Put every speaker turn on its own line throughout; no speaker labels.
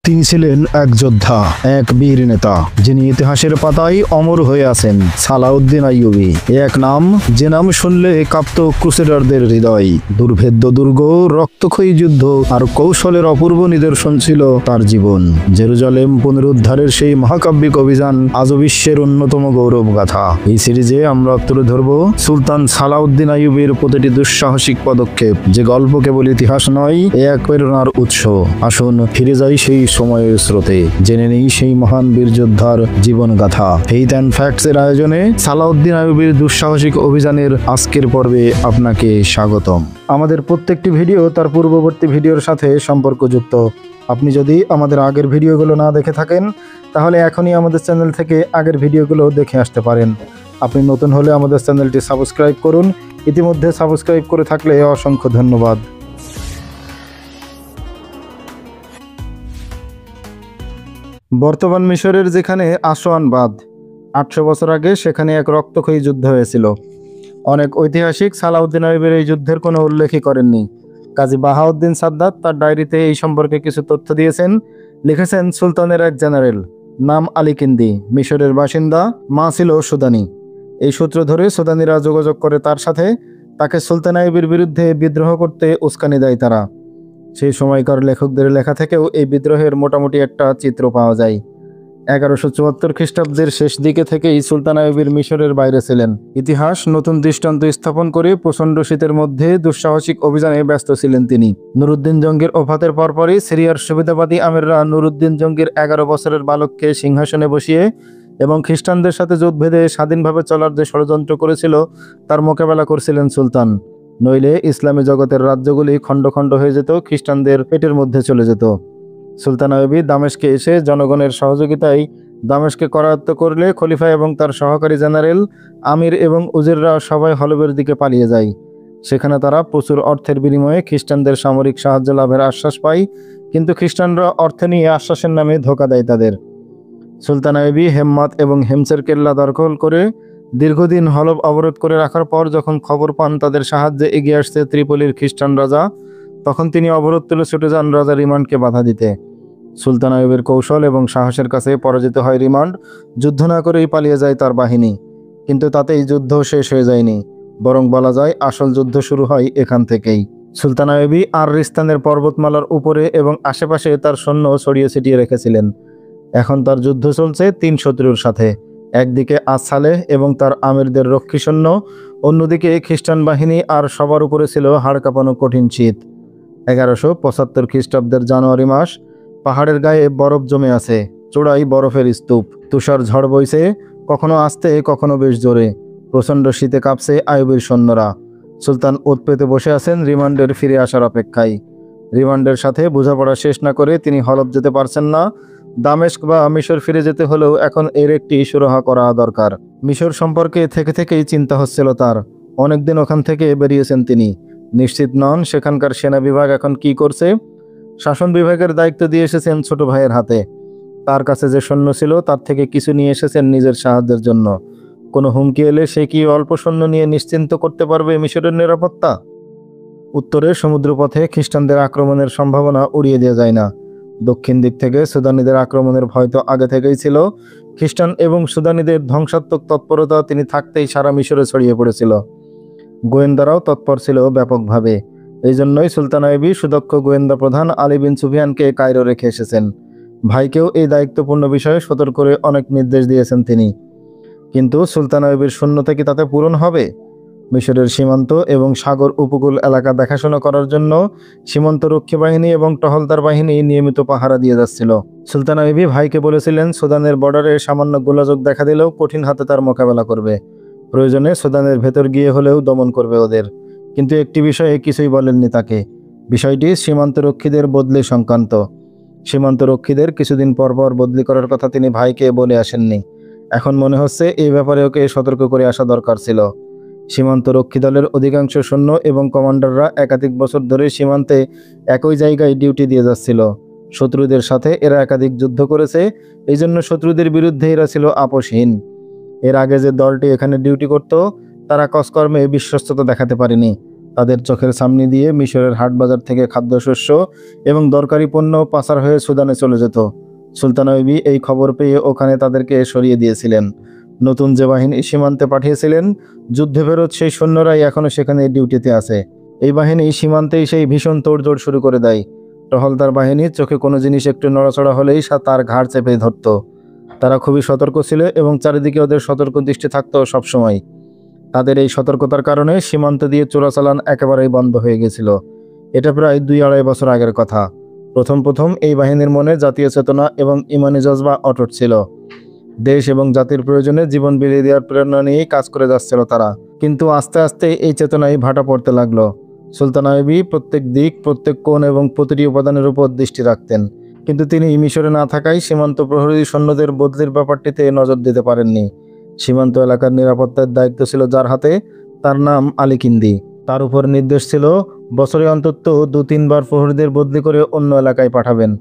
তিনি ছিলেন এক যোদ্ধা, এক বীর নেতা, যিনি ইতিহাসের পাতায় অমর হয়ে আছেন। সালাউদ্দিন আইয়ুবী এক নাম, যে নাম শুনলে কাঁপত ক্রুসেডারদের হৃদয়। দুর্ভেদ্য দুর্গ, রক্তক্ষয়ী যুদ্ধ আর কৌশলের অপূর্ব নিদর্শন ছিল তার জীবন। জেরুজালেম পুনরুদ্ধারের সেই মহাকাব্যিক অভিযান আজও বিশ্বের অন্যতম গৌরব গাথা। এই সিরিজে আমরা তুলে ধরব সুলতান সালাউদ্দিন আইয়ুবীর প্রতিটি দুঃসাহসিক পদক্ষেপ, যে গল্প কেবল ইতিহাস নয়, এক প্রেরণার উৎস। আসুন ফিরে যাই সেই সময়ের স্রোতে, জেনে নেই সেই মহান বীর যোদ্ধার জীবন গাথা। ফেইথ অ্যান্ড ফ্যাক্টস এর আয়োজনে সালাউদ্দিন আইয়ুবীর দুঃসাহসিক অভিযানের আজকের পর্বে আপনাকে স্বাগতম। আমাদের প্রত্যেকটি ভিডিও তার পূর্ববর্তী ভিডিওর সাথে সম্পর্কযুক্ত। আপনি যদি আমাদের আগের ভিডিওগুলো না দেখে থাকেন, তাহলে এখনই আমাদের চ্যানেল থেকে আগের ভিডিওগুলো দেখে আসতে পারেন। আপনি নতুন হলে আমাদের চ্যানেলটি সাবস্ক্রাইব করুন। ইতিমধ্যে সাবস্ক্রাইব করে থাকলে অসংখ্য ধন্যবাদ। বর্তমান মিশরের যেখানে আসওয়ান বাঁধ, 800 বছর আগে সেখানে এক রক্তক্ষয়ী যুদ্ধ হয়েছিল। অনেক ঐতিহাসিক সালাউদ্দিন আইয়ুবীর এই যুদ্ধের কোনো উল্লেখই করেননি। কাজী বাহাউদ্দিন সাদ্দাত তার ডায়েরিতে এই সম্পর্কে কিছু তথ্য দিয়েছেন। লিখেছেন, সুলতানের এক জেনারেল নাম আলিকিন্দি, মিশরের বাসিন্দা, মা ছিল সুদানি। এই সূত্র ধরে সুদানিরা যোগাযোগ করে তার সাথে। তাকে সুলতান আইয়ুবীর বিরুদ্ধে বিদ্রোহ করতে উস্কানি দেয় তারা। সেই সময়কার লেখকদের লেখা থেকেও এই বিদ্রোহের মোটামুটি একটা চিত্র পাওয়া যায়। 1174 খ্রিস্টাব্দের শেষ দিকে থেকেই সুলতান আইয়ুবীর মিশরের বাইরে ছিলেন। ইতিহাস নতুন দৃষ্টান্ত স্থাপন করে প্রচণ্ড শীতের মধ্যে দুঃসাহসিক অভিযানে ব্যস্ত ছিলেন তিনি। নুরুদ্দিন জঙ্গির ওফাতের পরপরই সিরিয়ার সুবিধাবাদী আমিররা নুরুদ্দিন জঙ্গির 11 বছরের বালককে সিংহাসনে বসিয়ে এবং খ্রিস্টানদের সাথে জোট বেঁধে স্বাধীনভাবে চলার যে ষড়যন্ত্র করেছিল, তার মোকাবেলা করছিলেন সুলতান। নইলে ইসলামী জগতের রাজ্যগুলি খণ্ড খণ্ড হয়ে যেত, খ্রিস্টানদের পেটের মধ্যে চলে যেত। সুলতান আইয়ুবী দামেস্কে এসে জনগণের সহযোগিতায় দামেস্কে করায়ত্ত করলে খলিফা এবং তার সহকারী জেনারেল, আমির এবং উজিররা সবাই হলবের দিকে পালিয়ে যায়। সেখানে তারা প্রচুর অর্থের বিনিময়ে খ্রিস্টানদের সামরিক সাহায্য লাভের আশ্বাস পায়, কিন্তু খ্রিস্টানরা অর্থ নিয়ে আশ্বাসের নামে ধোঁকা দেয় তাদের। সুলতান আইয়ুবী হেম্মাত এবং হেমসের কেল্লা দখল করে দীর্ঘদিন হলব অবরোধ করে রাখার পর যখন খবর পান তাদের সাহায্যে এগিয়ে আসছে ত্রিপলির খ্রিস্টান রাজা, তখন তিনি অবরোধ তুলে ছুটে যান রাজা রিমান্ডকে বাধা দিতে। সুলতান আইয়ুবীর কৌশল এবং সাহসের কাছে পরাজিত হয় রিমান্ড। যুদ্ধ না করেই পালিয়ে যায় তার বাহিনী। কিন্তু তাতেই যুদ্ধ শেষ হয়ে যায়নি, বরং বলা যায় আসল যুদ্ধ শুরু হয় এখান থেকেই। সুলতান আইয়ুবী আররিস্তানের পর্বতমালার উপরে এবং আশেপাশে তার সৈন্য ছড়িয়ে ছিটিয়ে রেখেছিলেন। এখন তার যুদ্ধ চলছে 3 শত্রুর সাথে। একদিকে আসালেহ এবং তার আমিরদের রক্ষী সৈন্য, অন্যদিকে খ্রিস্টান বাহিনী, আর সবার উপরে ছিল হাড় কাঁপানো কঠিন শীত। 1175 খ্রিস্টাব্দের জানুয়ারি মাস। পাহাড়ের গায়ে বরফ জমে আছে, চূড়ায় বরফের স্তূপ। তুষার ঝড় বইছে, কখনো আস্তে কখনো বেশ জোরে। প্রচণ্ড শীতে কাঁপছে আইয়ুবীর সৈন্যরা। সুলতান ওত পেতে বসে আছেন রিমান্ডের ফিরে আসার অপেক্ষায়। রিমান্ডের সাথে বোঝাপড়া শেষ না করে তিনি হলব যেতে পারছেন না। দামেস্ক বা মিশর ফিরে যেতে হলেও এখন এর একটি সুরাহা করা দরকার। মিশর সম্পর্কে থেকেই চিন্তা হচ্ছিল তার। অনেকদিন ওখান থেকে বেরিয়েছেন তিনি, নিশ্চিত নন সেখানকার সেনা বিভাগ এখন কি করছে। শাসন বিভাগের দায়িত্ব দিয়ে এসেছেন ছোট ভাইয়ের হাতে। তার কাছে যে সৈন্য ছিল তার থেকে কিছু নিয়ে এসেছেন নিজের সাহায্যের জন্য। কোনো হুমকি এলে সে কি অল্প সৈন্য নিয়ে নিশ্চিন্ত করতে পারবে মিশরের নিরাপত্তা? উত্তরে সমুদ্রপথে খ্রিস্টানদের আক্রমণের সম্ভাবনা উড়িয়ে দেওয়া যায় না। দক্ষিণ দিক থেকে সুদানিদের আক্রমণের ভয় তো আগে থেকেই ছিল। খ্রিস্টান এবং সুদানিদের ধ্বংসাত্মক তৎপরতা তিনি থাকতেই সারা মিশরে ছড়িয়ে পড়েছিল। গোয়েন্দারাও তৎপর ছিল ব্যাপকভাবে। এই জন্যই সুলতান আইয়ুবী সুদক্ষ গোয়েন্দা প্রধান আলী বিন সুফিয়ানকে কায়রো রেখে এসেছেন। ভাইকেও এই দায়িত্বপূর্ণ বিষয়ে সতর্ক করে অনেক নির্দেশ দিয়েছেন তিনি। কিন্তু সুলতান আইয়ুবীর শূন্যতা কি তাতে পূরণ হবে? মিশরের সীমান্ত এবং সাগর উপকূল এলাকা দেখাশোনা করার জন্য সীমান্ত রক্ষী বাহিনী এবং টহলদার বাহিনী নিয়মিত পাহারা দিয়ে যাচ্ছিল। সুলতান আইয়ুবী ভাইকে বলেছিলেন সুদানের বর্ডারে সামান্য গোলাযোগ দেখা দিলেও কঠিন হাতে তার মোকাবেলা করবে। প্রয়োজনে সুদানের ভেতর গিয়ে হলেও দমন করবে ওদের। কিন্তু একটি বিষয়ে কিছুই বলেননি তাকে। বিষয়টি সীমান্ত রক্ষীদের বদলি সংক্রান্ত। সীমান্ত রক্ষীদের কিছুদিন পর বদলি করার কথা তিনি ভাইকে বলে আসেননি। এখন মনে হচ্ছে এই ব্যাপারে ওকে সতর্ক করে আসা দরকার ছিল। সীমান্ত রক্ষী দলের অধিকাংশ সৈন্য এবং কমান্ডাররা একাধিক বছর ধরে সীমান্তে একই জায়গায় ডিউটি দিয়ে যাচ্ছিল। শত্রুদের সাথে এরা একাধিক যুদ্ধ করেছে, এই জন্য শত্রুদের বিরুদ্ধে এরা ছিল আপোষহীন। এর আগে যে দলটি এখানে ডিউটি করত, তারা কাজকর্মে বিশ্বস্ততা দেখাতে পারেনি। তাদের চোখের সামনে দিয়ে মিশরের হাটবাজার থেকে খাদ্যশস্য এবং দরকারি পণ্য পাচার হয়ে সুদানে চলে যেত। সুলতান আইয়ুবী এই খবর পেয়ে ওখানে তাদেরকে সরিয়ে দিয়েছিলেন। নতুন যে বাহিনী সীমান্তে পাঠিয়েছিলেন, যুদ্ধে ফেরত সেই সৈন্যরাই এখনও সেখানে ডিউটিতে আছে। এই বাহিনী সীমান্তেই সেই ভীষণ তোড়জোড় শুরু করে দেয়। টহলদার বাহিনী চোখে কোনো জিনিস একটু নড়াচড়া হলেই তার ঘাড় চেপে ধরত। তারা খুবই সতর্ক ছিল এবং চারিদিকে ওদের সতর্ক দৃষ্টি থাকতো সবসময়। তাদের এই সতর্কতার কারণে সীমান্ত দিয়ে চোরাচালান একেবারেই বন্ধ হয়ে গেছিল। এটা প্রায় 2-2.5 বছর আগের কথা। প্রথম প্রথম এই বাহিনীর মনে জাতীয় চেতনা এবং ইমানি জজবা অটুট ছিল। দেশ এবং জাতির প্রয়োজনে জীবন বিলিয়ে দেওয়ার প্রেরণা নিয়েই কাজ করে যাচ্ছিল তারা। কিন্তু আস্তে আস্তে এই চেতনায় ভাটা পড়তে লাগলো। সুলতান আইয়ুবী প্রত্যেক দিক, প্রত্যেক কোণ এবং প্রতিটি উপাদানের উপর দৃষ্টি রাখতেন, কিন্তু তিনি মিশরে না থাকায় সীমান্ত প্রহরী সৈন্যদের বদলির ব্যাপারটিতে নজর দিতে পারেননি। সীমান্ত এলাকার নিরাপত্তার দায়িত্ব ছিল যার হাতে, তার নাম আলী কিন্দি। তার উপর নির্দেশ ছিল বছরে অন্তত 2-3 বার প্রহরীদের বদলি করে অন্য এলাকায় পাঠাবেন।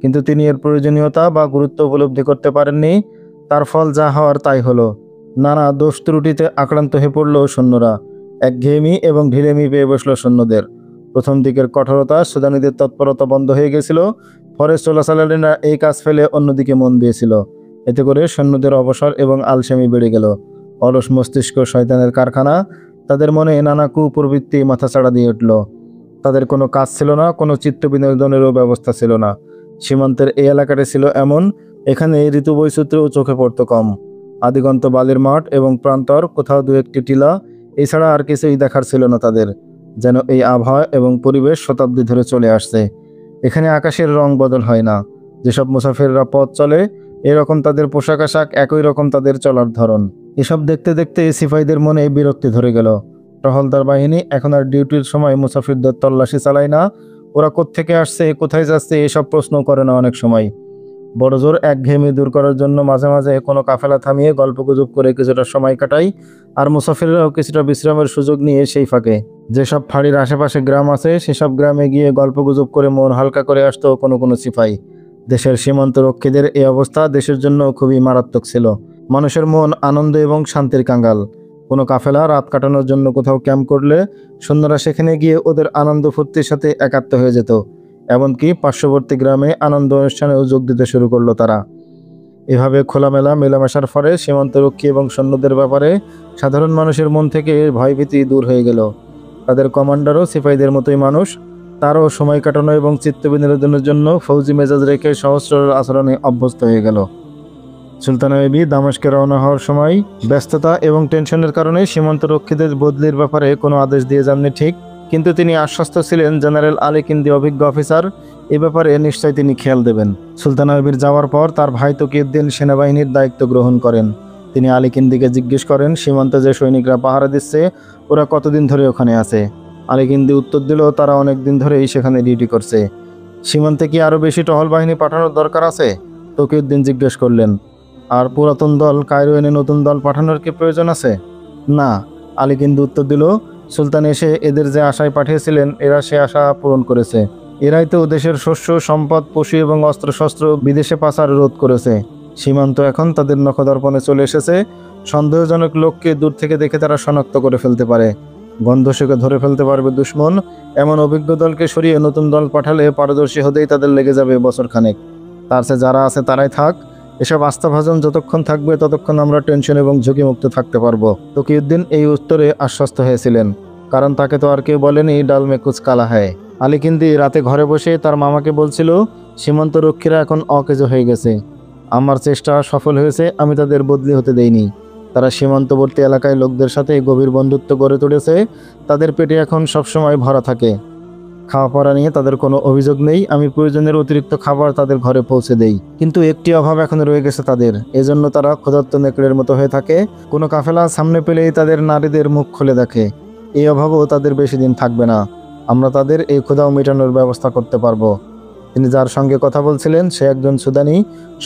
কিন্তু তিনি এর প্রয়োজনীয়তা বা গুরুত্ব উপলব্ধি করতে পারেননি। তার ফল যা হওয়ার তাই হলো। নানা দোষ ত্রুটিতে আক্রান্ত হয়ে পড়ল সৈন্যরা। একঘেয়েমি এবং ঢিলেমি পেয়ে বসল সৈন্যদের। প্রথম দিকের কঠোরতা, সুদানিদের তৎপরতা বন্ধ হয়ে গেছিল। পরে চোরাচালানিরা এই কাজ ফেলে অন্যদিকে মন দিয়েছিল। এতে করে সৈন্যদের অবসর এবং আলসেমি বেড়ে গেল। অলস মস্তিষ্ক শয়তানের কারখানা। তাদের মনে নানা কুপ্রবৃত্তি মাথাচাড়া দিয়ে উঠল। তাদের কোনো কাজ ছিল না, কোনো চিত্ত বিনোদনেরও ব্যবস্থা ছিল না। সীমান্তের এই এলাকাটি ছিল এমন, এখানে ঋতু বৈচিত্র্যও চোখে পড়ত কম। আদিগন্ত বালির মাঠ এবং প্রান্তর, কোথাও 2-1টি টিলা, এছাড়া আর কিছুই দেখার ছিল না তাদের। যেন এই আবহাওয়া এবং পরিবেশ শতাব্দী ধরে চলে আসছে। এখানে আকাশের রং বদল হয় না। যেসব মুসাফিররা পথ চলে, এরকম তাদের পোশাক আশাক, একই রকম তাদের চলার ধরন। এসব দেখতে দেখতে সিপাহীদের মনে বিরক্তি ধরে গেল। টহলদার বাহিনী এখন আর ডিউটির সময় মুসাফিরদের তল্লাশি চালায় না। ওরা কোত্থেকে আসছে, কোথায় যাচ্ছে, এসব প্রশ্ন করে না। অনেক সময় বড়জোর একঘেয়েমি দূর করার জন্য মাঝে মাঝে কোনো কাফেলা থামিয়ে গল্পগুজব করে কিছুটা সময় কাটায়, আর মুসাফিররাও কিছুটা বিশ্রামের সুযোগ নিয়ে সেই ফাঁকে যেসব ফাঁড়ির আশেপাশে গ্রাম আছে সেসব গ্রামে গিয়ে গল্পগুজব করে মন হালকা করে আসতো কোনো কোনো সিপাহী। দেশের সীমান্ত রক্ষীদের এই অবস্থা দেশের জন্য খুবই মারাত্মক ছিল। মানুষের মন আনন্দ এবং শান্তির কাঙ্গাল। কোনো কাফেলা রাত কাটানোর জন্য কোথাও ক্যাম্প করলে সৈন্যরা সেখানে গিয়ে ওদের আনন্দ ফুর্তির সাথে একাত্ম হয়ে যেত। এমনকি পার্শ্ববর্তী গ্রামে আনন্দ অনুষ্ঠানেও যোগ দিতে শুরু করলো তারা। এভাবে খোলামেলা মেলামেশার ফলে সীমান্তরক্ষী এবং সৈন্যদের ব্যাপারে সাধারণ মানুষের মন থেকে ভয়ভীতি দূর হয়ে গেল। তাদের কমান্ডারও সিপাহীদের মতোই মানুষ। তারও সময় কাটানো এবং চিত্ত বিনোদনের জন্য ফৌজি মেজাজ রেখে সহজ সরল আচরণে অভ্যস্ত হয়ে গেল। সুলতান আইয়ুবী দামেস্কে রওনা হওয়ার সময় ব্যস্ততা এবং টেনশনের কারণে সীমান্তরক্ষীদের বদলির ব্যাপারে কোনো আদেশ দিয়ে যাননি ঠিক, কিন্তু তিনি আশ্বস্ত ছিলেন জেনারেল আলী কিন্দি অভিজ্ঞ অফিসার, এ ব্যাপারে নিশ্চয় তিনি খেয়াল দেবেন। সুলতান আইয়ুবীর যাওয়ার পর তার ভাই তকিউদ্দিন সেনাবাহিনীর দায়িত্ব গ্রহণ করেন। তিনি আলী কিন্দিকে জিজ্ঞেস করেন সীমান্তে যে সৈনিকরা পাহারা দিচ্ছে ওরা কতদিন ধরে ওখানে আছে। আলী কিন্দি উত্তর দিল তারা অনেক দিন ধরেই সেখানে ডিউটি করছে। সীমান্তে কি আরও বেশি টহল বাহিনী পাঠানোর দরকার আছে? তকিউদ্দিন জিজ্ঞেস করলেন। আর পুরাতন দল কায়রো এনে নতুন দল পাঠানোর কি প্রয়োজন আছে? না, আলী কিন্দি উত্তর দিল, সুলতান এসে এদের যে আশায় পাঠিয়েছিলেন এরা সে আশা পূরণ করেছে। এরাই তো দেশের শস্য সম্পদ, পশু এবং অস্ত্রশস্ত্র বিদেশে পাচার রোধ করেছে। সীমান্ত এখন তাদের নখদর্পণে চলে এসেছে। সন্দেহজনক লোককে দূর থেকে দেখে তারা শনাক্ত করে ফেলতে পারে। গন্ধ শুকে ধরে ফেলতে পারবে দুশ্মন। এমন অভিজ্ঞ দলকে সরিয়ে নতুন দল পাঠালে পারদর্শী হতেই তাদের লেগে যাবে বছরখানেক। তার চেয়ে যারা আছে তারাই থাক। এসব আস্থাভাজন যতক্ষণ থাকবে ততক্ষণ আমরা টেনশন এবং ঝুঁকিমুক্ত থাকতে পারবো। তকিউদ্দিন এই উত্তরে আশ্বস্ত হয়েছিলেন, কারণ তাকে তো আর কেউ বলেনি ডাল মে কুচ কালা হ্যায়। আলী কিন্দি রাতে ঘরে বসে তার মামাকে বলছিল সীমান্ত রক্ষীরা এখন অকেজো হয়ে গেছে। আমার চেষ্টা সফল হয়েছে, আমি তাদের বদলি হতে দেইনি। তারা সীমান্তবর্তী এলাকায় লোকদের সাথে গভীর বন্ধুত্ব গড়ে তুলেছে। তাদের পেটে এখন সবসময় ভরা থাকে। খাওয়া পড়া নিয়ে তাদের কোনো অভিযোগ নেই। আমি প্রয়োজনের অতিরিক্ত খাবার তাদের ঘরে পৌঁছে দেই, কিন্তু একটি অভাব এখন রয়ে গেছে তাদের। এজন্য তারা ক্ষুধার্ত নেকড়ের মতো হয়ে থাকে। কোনো কাফেলা সামনে পেলেই তাদের নারীদের মুখ খুলে দেখে। এই অভাবও তাদের বেশি দিন থাকবে না। আমরা তাদের এই ক্ষুধাও মেটানোর ব্যবস্থা করতে পারবো। তিনি যার সঙ্গে কথা বলছিলেন সে একজন সুদানি,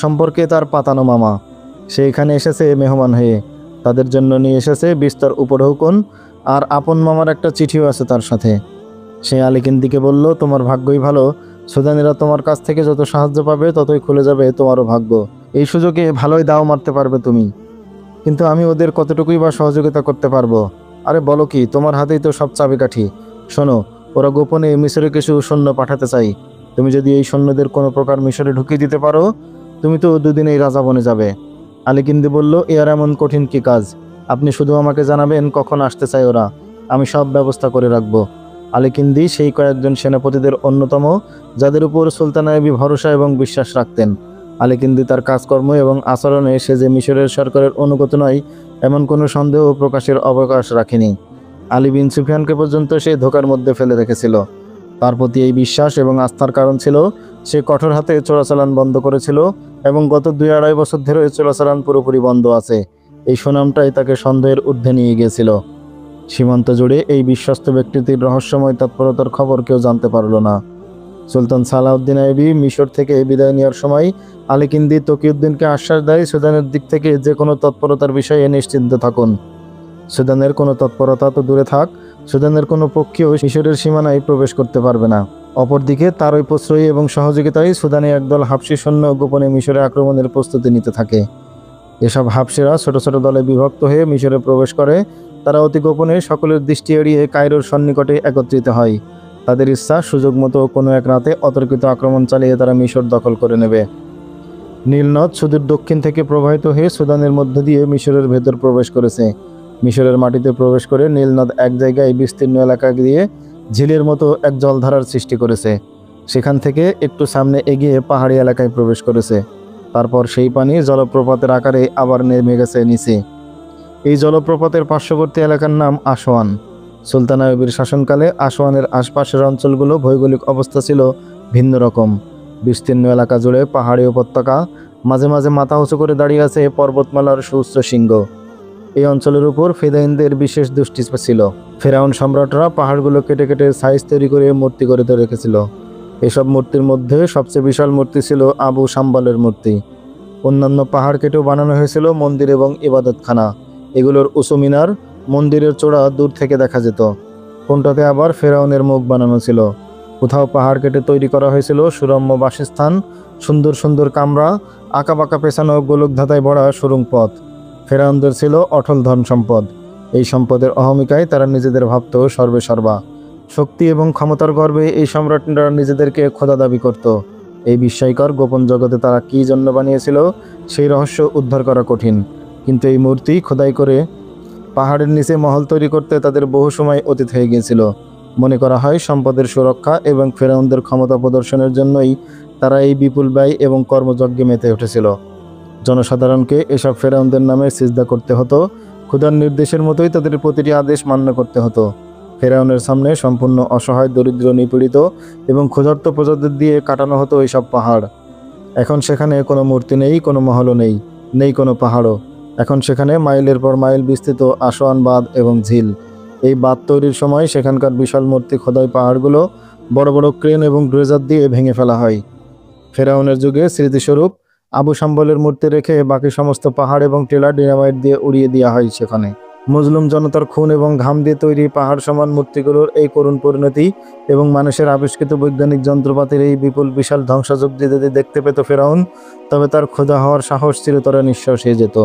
সম্পর্কে তার পাতানো মামা। সে এখানে এসেছে মেহমান হয়ে। তাদের জন্য নিয়ে এসেছে বিস্তর উপঢৌকন, আর আপন মামার একটা চিঠিও আছে তার সাথে। সে আলী কিন্দিকে বলল, তোমার ভাগ্যই ভালো। সুদানিরা তোমার কাছ থেকে যত সাহায্য পাবে ততই খুলে যাবে তোমারও ভাগ্য। এই সুযোগে ভালোই দাও মারতে পারবে তুমি। কিন্তু আমি ওদের কতটুকুই বা সহযোগিতা করতে পারবো? আরে বলো কি, তোমার হাতেই তো সব চাবিকাঠি। শোনো, ওরা গোপনে মিশরে কিছু সৈন্য পাঠাতে চাই। তুমি যদি এই সৈন্যদের কোনো প্রকার মিশরে ঢুকিয়ে দিতে পারো, তুমি তো দুদিনেই রাজা বনে যাবে। আলীকিন্দি বলল, এ আর এমন কঠিন কি কাজ? আপনি শুধু আমাকে জানাবেন কখন আসতে চায় ওরা, আমি সব ব্যবস্থা করে রাখবো। আলীকিন্দি সেই কয়েকজন সেনাপতিদের অন্যতম, যাদের উপর সুলতান আইয়ুবী ভরসা এবং বিশ্বাস রাখতেন। আলীকিন্দি তার কাজকর্ম এবং আচরণে সে যে মিশরের সরকারের অনুগত নয় এমন কোনো সন্দেহ প্রকাশের অবকাশ রাখেনি। আলী বিন সুফিয়ানকে পর্যন্ত সে ধোকার মধ্যে ফেলে রেখেছিল। তার প্রতি এই বিশ্বাস এবং আস্থার কারণ ছিল সে কঠোর হাতে চোরাচালান বন্ধ করেছিল এবং গত 2-2.5 বছর ধরে চোরাচালান পুরোপুরি বন্ধ আছে। এই সুনামটাই তাকে সন্দেহের ঊর্ধ্বে নিয়ে গিয়েছিল। সীমান্ত জুড়ে এই বিশ্বস্ত ব্যক্তিটির রহস্যময় তৎপরতার খবর কেউ জানতে পারল না। সুলতান সালাউদ্দিন আইয়ুবী মিশর থেকে বিদায় নেওয়ার সময় আলীকিন্দি তকিউদ্দিনকে আশ্বাস দেয়, সুদানের দিক থেকে যে কোনো তৎপরতার বিষয়ে নিশ্চিন্ত থাকুন। সুদানের কোনো তৎপরতা তো দূরে থাক, সুদানের কোনো পক্ষীও মিশরের সীমানায় প্রবেশ করতে পারবে না। অপরদিকে তার ওই প্রশ্রয়ী এবং সহযোগিতায় সুদানে একদল হাবশি সৈন্য গোপনে মিশরে আক্রমণের প্রস্তুতি নিতে থাকে। এসব হাবশিরা ছোট ছোট দলে বিভক্ত হয়ে মিশরে প্রবেশ করে। তারা অতি গোপনে সকলের দৃষ্টি এড়িয়ে কায়রোর সন্নিকটে একত্রিত হয়। তাদের ইচ্ছা সুযোগ মতো কোনো এক রাতে অতর্কিত আক্রমণ চালিয়ে তারা মিশর দখল করে নেবে। নীলনদ সুদূর দক্ষিণ থেকে প্রবাহিত হয়ে সুদানের মধ্য দিয়ে মিশরের ভেতর প্রবেশ করেছে। মিশরের মাটিতে প্রবেশ করে নীলনদ এক জায়গায় বিস্তীর্ণ এলাকা দিয়ে ঝিলের মতো এক জলধারার সৃষ্টি করেছে। সেখান থেকে একটু সামনে এগিয়ে পাহাড়ি এলাকায় প্রবেশ করেছে। তারপর সেই পানি জলপ্রপাতের আকারে আবার নেমে গেছে নিচে। এই জলপ্রপাতের পার্শ্ববর্তী এলাকার নাম আসওয়ান। সুলতান আইয়ুবীর শাসনকালে আসওয়ানের আশপাশের অঞ্চলগুলো ভৌগোলিক অবস্থা ছিল ভিন্ন রকম। বিস্তীর্ণ এলাকা জুড়ে পাহাড়ি উপত্যকা, মাঝে মাঝে মাথা উঁচু করে দাঁড়িয়ে আছে পর্বতমালার সুউচ্চ শৃঙ্গ। এই অঞ্চলের উপর ফেদাইনদের বিশেষ দৃষ্টি ছিল। ফেরাউন সম্রাটরা পাহাড়গুলো কেটে কেটে সাইজ তৈরি করে মূর্তি গড়ে রেখেছিল। এসব মূর্তির মধ্যে সবচেয়ে বিশাল মূর্তি ছিল আবু সাম্বালের মূর্তি। অন্যান্য পাহাড় কেটেও বানানো হয়েছিল মন্দির এবং ইবাদতখানা। এগুলোর উঁচু মিনার, মন্দিরের চূড়া দূর থেকে দেখা যেত। কোনটাতে আবার ফেরাউনের মুখ বানানো ছিল। কোথাও পাহাড় কেটে তৈরি করা হয়েছিল সুরম্য বাসস্থান, সুন্দর সুন্দর কামরা, আঁকাবাঁকা পেছানো গোলকধাতায় ভরা সুড়ঙ্গ পথ। ফেরাউনদের ছিল অটল ধন সম্পদ। এই সম্পদের অহমিকায় তারা নিজেদের ভাবত সর্বে সর্বা। শক্তি এবং ক্ষমতার গর্বে এই সম্রাটরা নিজেদেরকে খোদা দাবি করত। এই বিস্ময়কর গোপন জগতে তারা কী জন্য বানিয়েছিল সেই রহস্য উদ্ধার করা কঠিন। কিন্তু এই মূর্তি খোদাই করে পাহাড়ের নিচে মহল তৈরি করতে তাদের বহু সময় অতীত হয়ে গিয়েছিল। মনে করা হয় সম্পদের সুরক্ষা এবং ফেরাউনদের ক্ষমতা প্রদর্শনের জন্যই তারা এই বিপুল ব্যয় এবং কর্মযজ্ঞে মেতে উঠেছিল। জনসাধারণকে এসব ফেরাউনদের নামে সিজদা করতে হতো। খোদার নির্দেশের মতোই তাদের প্রতিটি আদেশ মান্য করতে হতো। ফেরাউনের সামনে সম্পূর্ণ অসহায়, দরিদ্র, নিপীড়িত এবং ক্ষুধার্ত প্রজাদের দিয়ে কাটানো হতো এইসব পাহাড়। এখন সেখানে কোনো মূর্তি নেই, কোনো মহলও নেই, নেই কোনো পাহাড়ও। এখন সেখানে মাইলের পর মাইল বিস্তৃত আসোয়ান বাঁধ এবং ঝিল। এই বাঁধ তৈরির সময় সেখানকার বিশাল মূর্তি খোদাই পাহাড়গুলো বড় বড় ক্রেন এবং ড্রেজার দিয়ে ভেঙে ফেলা হয়। ফেরাউনের যুগে স্মৃতিস্বরূপ আবু সাম্বলের মূর্তি রেখে বাকি সমস্ত পাহাড় এবং টিলা ডিনামাইট দিয়ে উড়িয়ে দেওয়া হয় সেখানে। মুজলুম জনতার খুন এবং ঘাম দিয়ে তৈরি পাহাড় সমান মূর্তিগুলোর এই করুণ পরিণতি এবং মানুষের আবিষ্কৃত বৈজ্ঞানিক যন্ত্রপাতির এই বিপুল বিশাল ধ্বংসযজ্ঞ যদি দেখতে পেত ফেরাউন, তবে তার ক্ষুধা হওয়ার সাহস চিরতরে নিঃশ্বাস হয়ে যেত।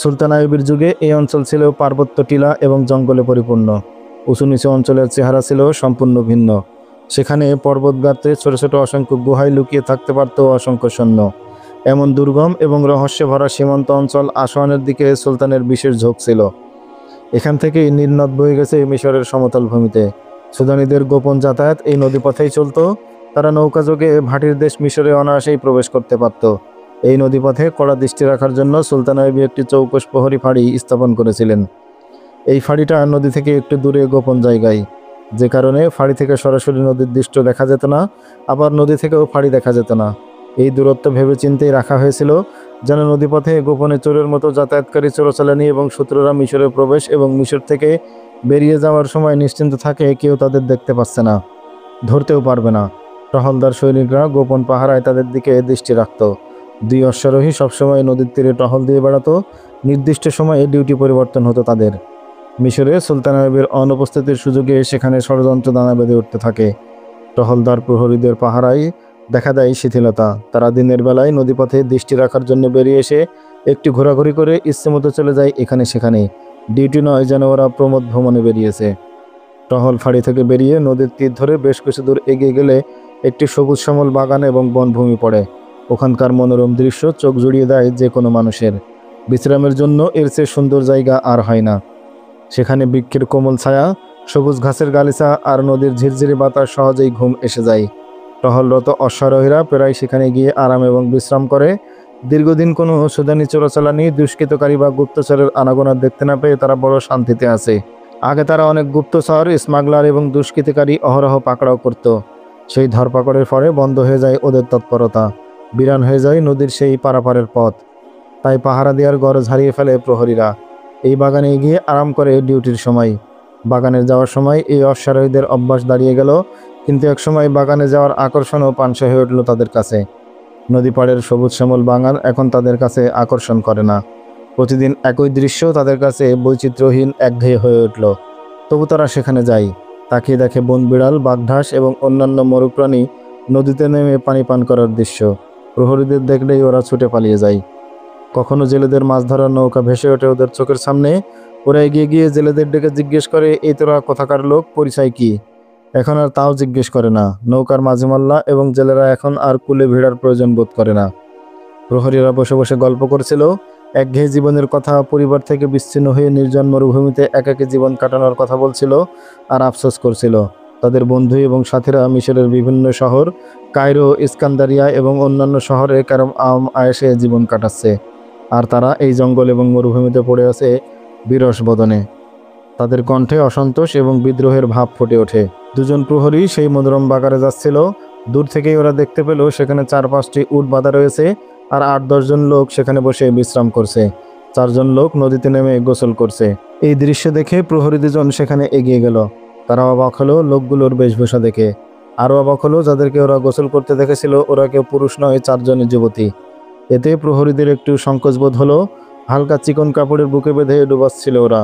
সুলতান আইয়ুবীর যুগে এই অঞ্চল ছিল পার্বত্য, টিলা এবং জঙ্গলে পরিপূর্ণ। উঁচু নিচু অঞ্চলের চেহারা ছিল সম্পূর্ণ ভিন্ন। সেখানে পর্বত গাত্রে ছোট ছোট অসংখ্য গুহায় লুকিয়ে থাকতে পারত অসংখ্য সৈন্য। এমন দুর্গম এবং রহস্যে ভরা সীমান্ত অঞ্চল আসওয়ানের দিকে সুলতানের বিশেষ ঝোঁক ছিল। এখান থেকেই নীলনদ বয়ে গেছে মিশরের সমতল ভূমিতে। সুদানীদের গোপন যাতায়াত এই নদীপথেই চলত। তারা নৌকাযোগে ভাটির দেশ মিশরে অনায়াসেই প্রবেশ করতে পারত। এই নদীপথে কড়া দৃষ্টি রাখার জন্য সুলতান আইয়ুবী একটি চৌকস প্রহরী ফাঁড়ি স্থাপন করেছিলেন। এই ফাঁড়িটা নদী থেকে একটু দূরে গোপন জায়গায়, যে কারণে ফাঁড়ি থেকে সরাসরি নদীর দৃশ্য দেখা যেত না, আবার নদী থেকেও ফাঁড়ি দেখা যেত না। এই দূরত্ব ভেবে চিন্তেই রাখা হয়েছিল যেন নদীপথে গোপনে চোরের মতো যাতায়াতকারী চোরাচালানি এবং শত্রুরা মিশরে প্রবেশ এবং মিশর থেকে বেরিয়ে যাওয়ার সময় নিশ্চিন্ত থাকে কেউ তাদের দেখতে পাচ্ছে না, ধরতেও পারবে না। টহলদার সৈনিকরা গোপন পাহারায় তাদের দিকে দৃষ্টি রাখত। 2 অশ্বারোহী সবসময় নদীর তীরে টহল দিয়ে বেড়াতো। নির্দিষ্ট সময়ে ডিউটি পরিবর্তন হতো তাদের। মিশরে সুলতান আইয়ুবীর অনুপস্থিতির সুযোগে সেখানে ষড়যন্ত্র দানা বেঁধে উঠতে থাকে। টহলদার প্রহরীদের পাহারায় দেখা দেয় শিথিলতা। তারা দিনের বেলায় নদীপথে দৃষ্টি রাখার জন্য বেরিয়ে এসে একটি ঘোরাঘুরি করে ইচ্ছে মতো চলে যায় এখানে সেখানে। ডিউটি নয়, যেন ওরা প্রমোদ ভ্রমণে বেরিয়েছে। টহল ফাঁড়ি থেকে বেরিয়ে নদীর তীর ধরে বেশ কিছু দূর এগিয়ে গেলে একটি সবুজ শ্যামল বাগান এবং বনভূমি পড়ে। ওখানকার মনোরম দৃশ্য চোখ জুড়িয়ে দেয় যে কোনো মানুষের। বিশ্রামের জন্য এর চেয়ে সুন্দর জায়গা আর হয় না। সেখানে বৃক্ষের কোমল ছায়া, সবুজ ঘাসের গালিচা আর নদীর ঝিরঝিরি বাতাস সহজেই ঘুম এসে যায়। টহলরত অশ্বারোহীরা প্রায় সেখানে গিয়ে আরাম এবং বিশ্রাম করে। দীর্ঘদিন কোনো সুদানি চোরাচালানি, দুষ্কৃতকারী বা গুপ্তচরের আনাগোনা দেখতে না পেয়ে তারা বড় শান্তিতে আছে। আগে তারা অনেক গুপ্তচর, স্মাগলার এবং দুষ্কৃতিকারী অহরহ পাকড়াও করত। সেই ধরপাকড়ের পরে বন্ধ হয়ে যায় ওদের তৎপরতা। বিরান হয়ে যায় নদীর সেই পারাপারের পথ। তাই পাহারা দেওয়ার গরজ হারিয়ে ফেলে প্রহরীরা। এই বাগানে গিয়ে আরাম করে ডিউটির সময়। বাগানে যাওয়ার সময় এই অশ্বারোহীদের অভ্যাস দাঁড়িয়ে গেল, কিন্তু একসময় বাগানে যাওয়ার আকর্ষণও পাংশে হয়ে উঠল তাদের কাছে। নদী পাড়ের সবুজ শ্যামল বাগান এখন তাদের কাছে আকর্ষণ করে না। প্রতিদিন একই দৃশ্য তাদের কাছে বৈচিত্র্যহীন, একঘেয়ে হয়ে উঠল। তবু তারা সেখানে যায়। তাকিয়ে দেখে বন বিড়াল, বাঘঢাস এবং অন্যান্য মরুপ্রাণী নদীতে নেমে পানি পান করার দৃশ্য। প্রহরীদের দেখলেই ওরা ছুটে পালিয়ে যায়। কখনো জেলেদের মাছ ধরার নৌকা ভেসে ওঠে ওদের চোখের সামনে। ওরা এগিয়ে গিয়ে জেলেদের ডেকে জিজ্ঞেস করে, এই তোরা কোথাকার লোক, পরিচয় কি? এখন আর তাও জিজ্ঞেস করে না। নৌকার মাঝিমাল্লা এবং জেলেরা এখন আর কুলে ভিড়ার প্রয়োজন বোধ করে না। প্রহরীরা বসে বসে গল্প করছিল, একঘেয়ে জীবনের কথা, পরিবার থেকে বিচ্ছিন্ন হয়ে নির্জন মরুভূমিতে একাকী জীবন কাটানোর কথা বলছিল আর আফসোস করছিল। তাদের বন্ধু এবং সাথীরা মিশরের বিভিন্ন শহর, কায়রো, ইস্কান্দারিয়া এবং অন্যান্য শহরে কারম আয়েশে জীবন কাটাচ্ছে। আর তারা এই জঙ্গল এবং মরুভূমিতে পড়ে আছে বিরস বদনে। তাদের কণ্ঠে অসন্তোষ এবং বিদ্রোহের ভাব ফুটে ওঠে। দুজন প্রহরী সেই মনোরম বাগানে যাচ্ছিল। দূর থেকেই ওরা দেখতে পেল সেখানে 4-5টি উট বাঁধা রয়েছে আর 8-10 জন লোক সেখানে বসে বিশ্রাম করছে। 4 জন লোক নদীতে নেমে গোসল করছে। এই দৃশ্য দেখে প্রহরী দুজন সেখানে এগিয়ে গেল। তারা অবাক হলো লোকগুলোর বেশভূষা দেখে। আরও অবাক হলো যাদেরকে ওরা গোসল করতে দেখেছিল ওরা কেউ পুরুষ নয়, 4 জনই যুবতী। এতে প্রহরীদের একটু সংকোচবোধ হলো। হালকা চিকন কাপড়ের বুকে বেঁধে ডুবাচ্ছিল ওরা।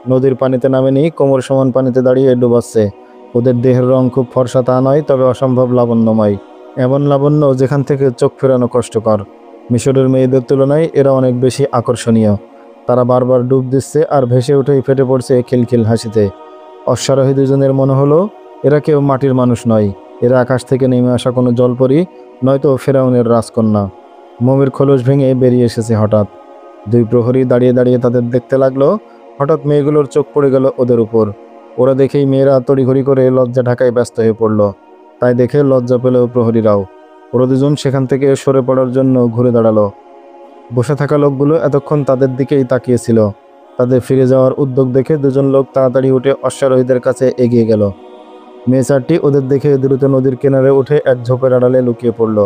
নদীর পানিতে নামেনি, কোমর সমান পানিতে দাঁড়িয়ে ডুবাচ্ছে। ওদের দেহের রং খুব ফর্সা তা নয়, তবে অসম্ভব লাবণ্যময়। এমন লাবণ্য যেখান থেকে চোখ ফেরানো কষ্টকর। মিশরের মেয়েদের তুলনায় এরা অনেক বেশি আকর্ষণীয়। তারা বারবার ডুব দিচ্ছে আর ভেসে উঠেই ফেটে পড়ছে খিলখিল হাসিতে। অশ্বারোহী দুজনের মনে হলো এরা কেউ মাটির মানুষ নয়। এরা আকাশ থেকে নেমে আসা কোনো জলপরী, নয়তো ফেরাউনের রাজকন্যা। মোমের খোলস ভেঙে বেরিয়ে এসেছে হঠাৎ। 2 প্রহরী দাঁড়িয়ে দাঁড়িয়ে তাদের দেখতে লাগলো। হঠাৎ মেয়েগুলোর চোখ পড়ে গেল ওদের উপর। ওরা দেখেই মেয়েরা তড়িঘড়ি করে লজ্জা ঢাকায় ব্যস্ত হয়ে পড়ল। তাই দেখে লজ্জা পেল প্রহরীরাও। ওরা দুজন সেখান থেকে সরে পড়ার জন্য ঘুরে দাঁড়ালো। বসে থাকা লোকগুলো এতক্ষণ তাদের দিকেই তাকিয়েছিল। তাদের ফিরে যাওয়ার উদ্যোগ দেখে 2 জন লোক তাড়াতাড়ি উঠে অশ্বারোহীদের কাছে এগিয়ে গেল। মেয়ে 4টি ওদের দেখে দ্রুত নদীর কিনারে উঠে এক ঝোপের আড়ালে লুকিয়ে পড়ল।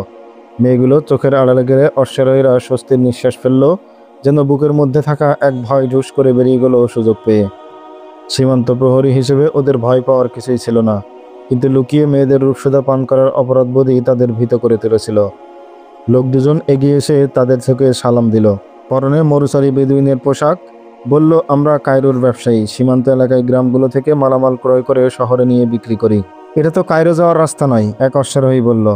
মেয়েগুলো চোখের আড়ালে গেলে অশ্বারোহীরা স্বস্তির নিঃশ্বাস ফেলল, যেন বুকের মধ্যে থাকা এক ভয় ঢুস করে বেরিয়ে গেল সুযোগ পেয়ে। সীমান্ত প্রহরী হিসেবে ওদের ভয় পাওয়ার কিছুই ছিল না, কিন্তু লুকিয়ে মেয়েদের রূপসুধা পান করার অপরাধবোধই তাদের ভীত করে তুলেছিল। লোক 2 জন এগিয়ে এসে তাদের চোখে সালাম দিল। পরনে মরুচারী বেদুইনের পোশাক। বলল, আমরা কায়রোর ব্যবসায়ী। সীমান্ত এলাকায় গ্রামগুলো থেকে মালামাল ক্রয় করে শহরে নিয়ে বিক্রি করি। এটা তো কায়রো যাওয়ার রাস্তা নয়, এক অশ্বারোহী বলল।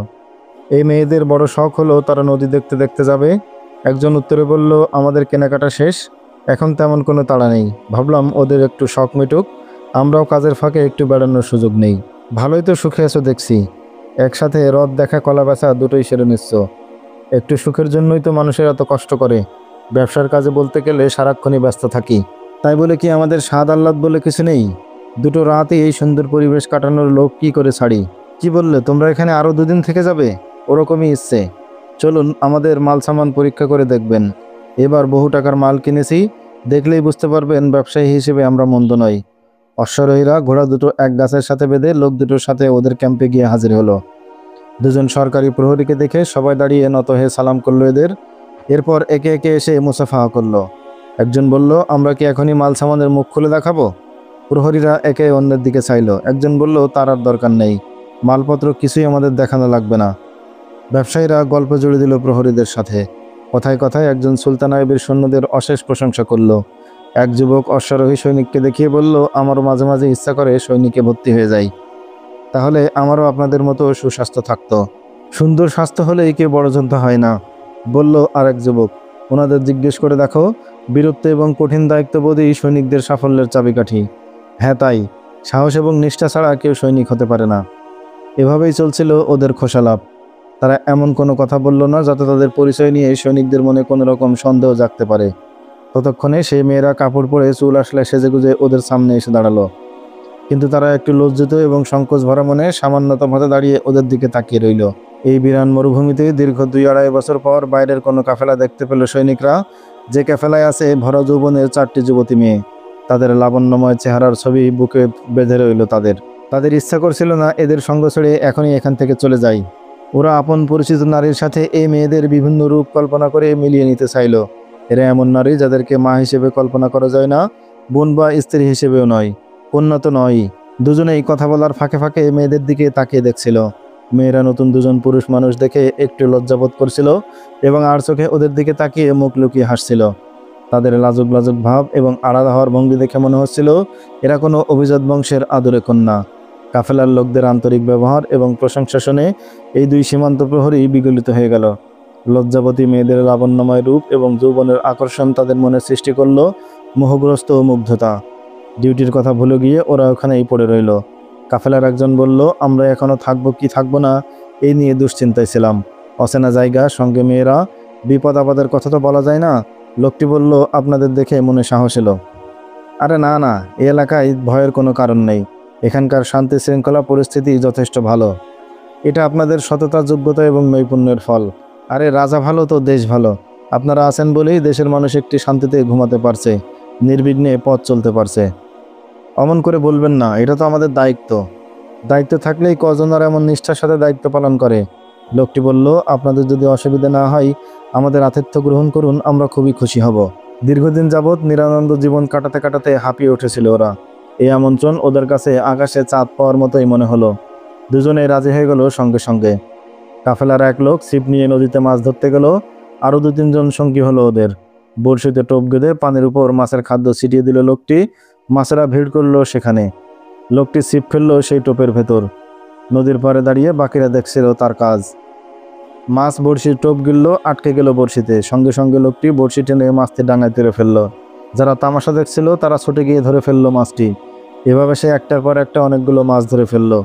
এই মেয়েদের বড় শখ হলো তারা নদী দেখতে দেখতে যাবে। একজন উত্তরে বলল, আমাদের কেনাকাটা শেষ, এখন তেমন কোনো তাড়া নেই। ভাবলাম ওদের একটু শখ মিটুক, আমরাও কাজের ফাঁকে একটু বেড়ানোর সুযোগ নেই। ভালোই তো সুখে আছো দেখছি। একসাথে রথ দেখা, কলা বেচা দুটোই সেরে নিচ্ছ। একটু সুখের জন্যই তো মানুষের এত কষ্ট করে। ব্যবসার কাজে বলতে গেলে সারাক্ষণই ব্যস্ত থাকি। তাই বলে কি আমাদের স্বাদ আহ্লাদ বলে কিছু নেই? 2টো রাতই এই সুন্দর পরিবেশ কাটানোর লোক কি করে ছাড়ি? কি বললে, তোমরা এখানে আরও 2 দিন থেকে যাবে? ওরকমই ইচ্ছে। চলুন, আমাদের মাল সামান পরীক্ষা করে দেখবেন। এবার বহু টাকার মাল কিনেছি, দেখলেই বুঝতে পারবেন ব্যবসায়ী হিসেবে আমরা মন্দ নই। অশ্বারোহীরা ঘোড়া 2টো এক গাছের সাথে বেঁধে লোক 2টোর সাথে ওদের ক্যাম্পে গিয়ে হাজির হলো। 2 জন সরকারি প্রহরীকে দেখে সবাই দাঁড়িয়ে নত হয়ে সালাম করলো এদের। এরপর একে একে এসে মুসাফাহা করলো। একজন বলল, আমরা কি এখনই মাল সামানের মুখ খুলে দেখাবো? প্রহরীরা একে অন্যের দিকে চাইল। একজন বলল, তার আর দরকার নেই, মালপত্র কিছুই আমাদের দেখানো লাগবে না। ব্যবসায়ীরা গল্প জুড়ে দিল প্রহরীদের সাথে। কথায় কথায় একজন সুলতানাইবের সৈন্যদের অশেষ প্রশংসা করল। এক যুবক অশ্বারোহী সৈনিককে দেখিয়ে বলল, আমারও মাঝে মাঝে ইচ্ছা করে সৈনিকে ভর্তি হয়ে যাই, তাহলে আমারও আপনাদের মতো সুস্বাস্থ্য থাকতো। সুন্দর স্বাস্থ্য হলেই কেউ বড় যোদ্ধা হয় না, বলল আরেক যুবক। ওনাদের জিজ্ঞেস করে দেখো, বীরত্ব এবং কঠিন দায়িত্ববোধই সৈনিকদের সাফল্যের চাবিকাঠি। হ্যাঁ তাই, সাহস এবং নিষ্ঠা ছাড়া কেউ সৈনিক হতে পারে না। এভাবেই চলছিল ওদের খোশালাপ। তারা এমন কোনো কথা বলল না যাতে তাদের পরিচয় নিয়ে সৈনিকদের মনে কোনো রকম সন্দেহ জাগতে পারে। ততক্ষণে সেই মেয়েরা কাপড় পরে চুল আসলে সেজেগুজে ওদের সামনে এসে দাঁড়ালো। কিন্তু তারা একটু লজ্জিত এবং সংকোচ ভরা মনে সামান্যতম হাতে দাঁড়িয়ে ওদের দিকে তাকিয়ে রইল। এই বিরান মরুভূমিতে দীর্ঘ 2-2.5 বছর পর বাইরের কোনো কাফেলা দেখতে পেল সৈনিকরা, যে কাফেলায় আছে ভরা যৌবনের 4টি যুবতী মেয়ে। তাদের লাবণ্যময় চেহারার ছবি বুকে বেঁধে রইল তাদের ইচ্ছা করছিল না এদের সঙ্গ ছেড়ে এখনই এখান থেকে চলে যায়। ওরা আপন পরিচিত নারীর সাথে এই মেয়েদের বিভিন্ন রূপ কল্পনা করে মিলিয়ে নিতে চাইল। এরা এমন নারী যাদেরকে মা হিসেবে কল্পনা করা যায় না, বোন বা স্ত্রী হিসেবেও নয়, কন্যা তো নয়। দুজনেই কথা বলার ফাঁকে ফাঁকে মেয়েদের দিকে তাকিয়ে দেখছিল। মেয়েরা নতুন দুজন পুরুষ মানুষ দেখে একটু লজ্জাবোধ করছিল এবং আর চোখে ওদের দিকে তাকিয়ে মুখ লুকিয়ে হাসছিল। তাদের লাজুক লাজুক ভাব এবং আলাদা হওয়ার ভঙ্গি দেখে মনে হচ্ছিল এরা কোনো অভিজাত বংশের আদরে কন্যা। কাফেলার লোকদের আন্তরিক ব্যবহার এবং প্রশংসা শুনে এই দুই সীমান্ত প্রহরী বিগলিত হয়ে গেল। লজ্জাবতী মেয়েদের লাবণ্যময় রূপ এবং যৌবনের আকর্ষণ তাদের মনে সৃষ্টি করল মোহগ্রস্ত ও মুগ্ধতা। ডিউটির কথা ভুলে গিয়ে ওরা ওখানেই পড়ে রইল। কাফেলার একজন বলল, আমরা এখনো থাকবো কি থাকবো না এই নিয়ে দুশ্চিন্তায় ছিলাম। অচেনা জায়গা, সঙ্গে মেয়েরা, বিপদ আপদের কথা তো বলা যায় না। লোকটি বলল, আপনাদের দেখে মনে সাহস এলো। আরে না না, এই এলাকায় ভয়ের কোনো কারণ নেই। এখানকার শান্তি শৃঙ্খলা পরিস্থিতি যথেষ্ট ভালো। এটা আপনাদের সততা, যোগ্যতা এবং নৈপুণ্যের ফল। আরে রাজা ভালো তো দেশ ভালো। আপনারা আছেন বলেই দেশের মানুষ একটি শান্তিতে ঘুমাতে পারছে, নির্বিঘ্নে পথ চলতে পারছে। অমন করে বলবেন না, এটা তো আমাদের দায়িত্ব। দায়িত্ব থাকলেই কজন আর এমন নিষ্ঠার সাথে দায়িত্ব পালন করে। লোকটি বলল, আপনাদের যদি অসুবিধা না হয় আমাদের আতিথ্য গ্রহণ করুন, আমরা খুবই খুশি হব। দীর্ঘদিন যাবৎ নিরানন্দ জীবন কাটাতে কাটাতে হাঁপিয়ে উঠেছিল ওরা। এই আমন্ত্রণ ওদের কাছে আকাশে চাঁদ পাওয়ার মতোই মনে হলো। দুজনেই রাজি হয়ে গেল সঙ্গে সঙ্গে। কাফেলার এক লোক ছিপ নিয়ে নদীতে মাছ ধরতে গেল। আরও 2-3 জন সঙ্গী হলো ওদের। বড়শিতে টোপ গেঁথে পানির উপর মাছের খাদ্য ছিটিয়ে দিল লোকটি। মাছেরা ভিড় করলো সেখানে। লোকটি ছিপ ফেললো সেই টোপের ভেতর। নদীর পাড়ে দাঁড়িয়ে বাকিরা দেখছিল তার কাজ। মাছ বড়শির টোপ গিলল, আটকে গেল বড়শিতে। সঙ্গে সঙ্গে লোকটি বড়শি টেনে মাছটি ডাঙায় তুলে ফেললো। যারা তামাশা দেখছিল তারা ছুটে গিয়ে ধরে ফেললো মাছটি। এভাবে সে একটার পর একটা অনেকগুলো মাছ ধরে ফেললো।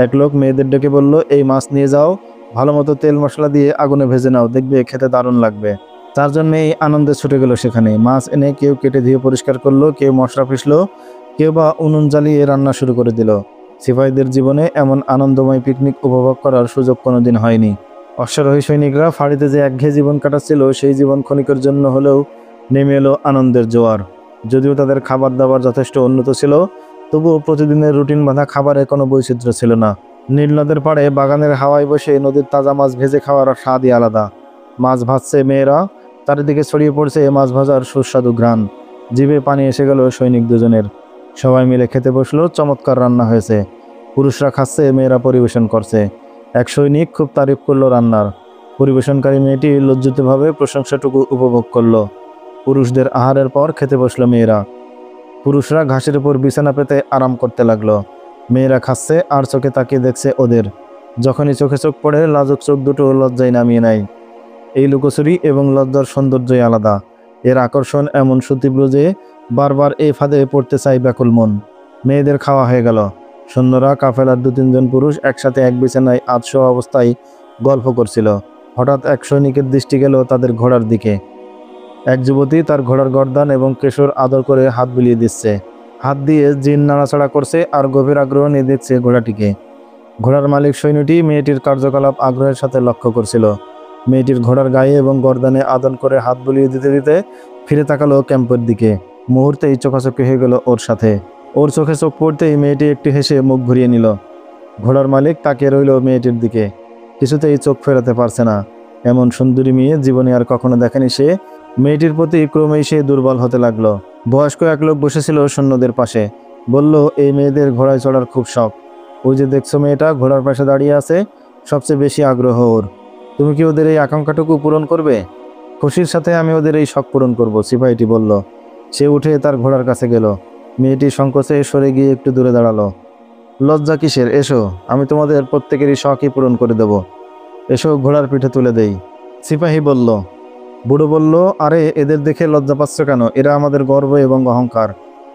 এক লোক মেয়েদের ডেকে বলল, এই মাছ নিয়ে যাও, ভালো মতো তেল মশলা দিয়ে আগুনে ভেজে নাও, দেখবে খেতে দারুণ লাগবে। 4 জন মেয়ে আনন্দে ছুটে গেল সেখানে। মাছ এনে কেউ কেটে ধুয়ে পরিষ্কার করলো, কেউ মশলা পিষলো, কেউ বা উনুন জ্বালিয়ে রান্না শুরু করে দিল। সিপাহীদের জীবনে এমন আনন্দময় পিকনিক উপভোগ করার সুযোগ কোনোদিন হয়নি। অশ্বারোহী সৈনিকরা ফাঁড়িতে যে একঘেয়ে জীবন কাটাচ্ছিল, সেই জীবন ক্ষণিকের জন্য হলেও নেমে এলো আনন্দের জোয়ার। যদিও তাদের খাবার দাবার যথেষ্ট উন্নত ছিল, তবুও প্রতিদিনের রুটিন বাঁধা খাবারে কোনো বৈচিত্র্য ছিল না। নীল নদের পাড়ে বাগানের হাওয়ায় বসে নদীর তাজা মাছ ভেজে খাওয়ার স্বাদই আলাদা। মাছ ভাজছে মেয়েরা, চারিদিকে ছড়িয়ে পড়ছে মাছ ভাজার সুস্বাদু ঘ্রাণ। জিভে পানি এসে গেল সৈনিক দুজনের। সবাই মিলে খেতে বসলো। চমৎকার রান্না হয়েছে। পুরুষরা খাচ্ছে, মেয়েরা পরিবেশন করছে। এক সৈনিক খুব তারিফ করলো রান্নার। পরিবেশনকারী মেয়েটি লজ্জিতভাবে প্রশংসাটুকু উপভোগ করলো। পুরুষদের আহারের পর খেতে বসলো মেয়েরা। পুরুষরা ঘাসের উপর বিছানা পেতে আরাম করতে লাগলো। মেয়েরা খাচ্ছে আর চোখে তাকিয়ে দেখছে ওদের। যখনই চোখে চোখ পড়ে, লাজুক চোখ দুটো লজ্জায় নামিয়ে নেয়। এই লুকোচুরি এবং লজ্জার সৌন্দর্যই আলাদা। এর আকর্ষণ এমন সুতীব্র যে বারবার এই ফাঁদে পড়তে চাই ব্যাকুল মন। মেয়েদের খাওয়া হয়ে গেল। সৈন্যরা, কাফেলার 2-3 জন পুরুষ একসাথে এক বিছানায় আধশোয়া অবস্থায় গল্প করছিল। হঠাৎ এক সৈনিকের দৃষ্টি গেল তাদের ঘোড়ার দিকে। এক যুবতী তার ঘোড়ার গর্দান এবং কেশর আদর করে হাত বুলিয়ে দিচ্ছে। হাত দিয়ে জিন নাড়াচাড়া করছে আর গভীর আগ্রহ নিয়ে দেখছে ঘোড়াটিকে। ঘোড়ার মালিক সৈন্যটি মেয়েটির কার্যকলাপ আগ্রহের সাথে লক্ষ্য করছিল। মেয়েটির ঘোড়ার গায়ে এবং গর্দানে আদর করে হাত বুলিয়ে দিতে দিতে ফিরে তাকালো ক্যাম্পের দিকে। মুহূর্তেই চোখাচোখি হয়ে গেল ওর সাথে। ওর চোখে চোখ পড়তেই মেয়েটি একটু হেসে মুখ ঘুরিয়ে নিল। ঘোড়ার মালিক তাকিয়ে রইল মেয়েটির দিকে। কিছুতেই চোখ ফেরাতে পারছে না। এমন সুন্দরী মেয়ে জীবনে আর কখনো দেখেনি সে। মেয়েটির প্রতি ক্রমেই সে দুর্বল হতে লাগলো। বয়স্ক এক লোক বসেছিল সৈন্যদের পাশে। বলল, এই মেয়েদের ঘোড়ায় চড়ার খুব শখ। ওই যে দেখছো মেয়েটা ঘোড়ার পাশে দাঁড়িয়ে আছে, সবচেয়ে বেশি আগ্রহ ওর। তুমি কি ওদের এই আকাঙ্ক্ষাটুকু পূরণ করবে? খুশির সাথে আমি ওদের এই শখ পূরণ করব, সিপাহীটি বলল। সে উঠে তার ঘোড়ার কাছে গেল। মেয়েটি সংকোচে সরে গিয়ে একটু দূরে দাঁড়ালো। লজ্জা কিসের? এসো, আমি তোমাদের প্রত্যেকেরই শখই পূরণ করে দেব। এসো, ঘোড়ার পিঠে তুলে দেই। সিপাহী বলল। বুড়ো বলল, আরে এদের দেখে লজ্জা পাচ্ছ কেন? এরা আমাদের গর্ব এবং অহংকার,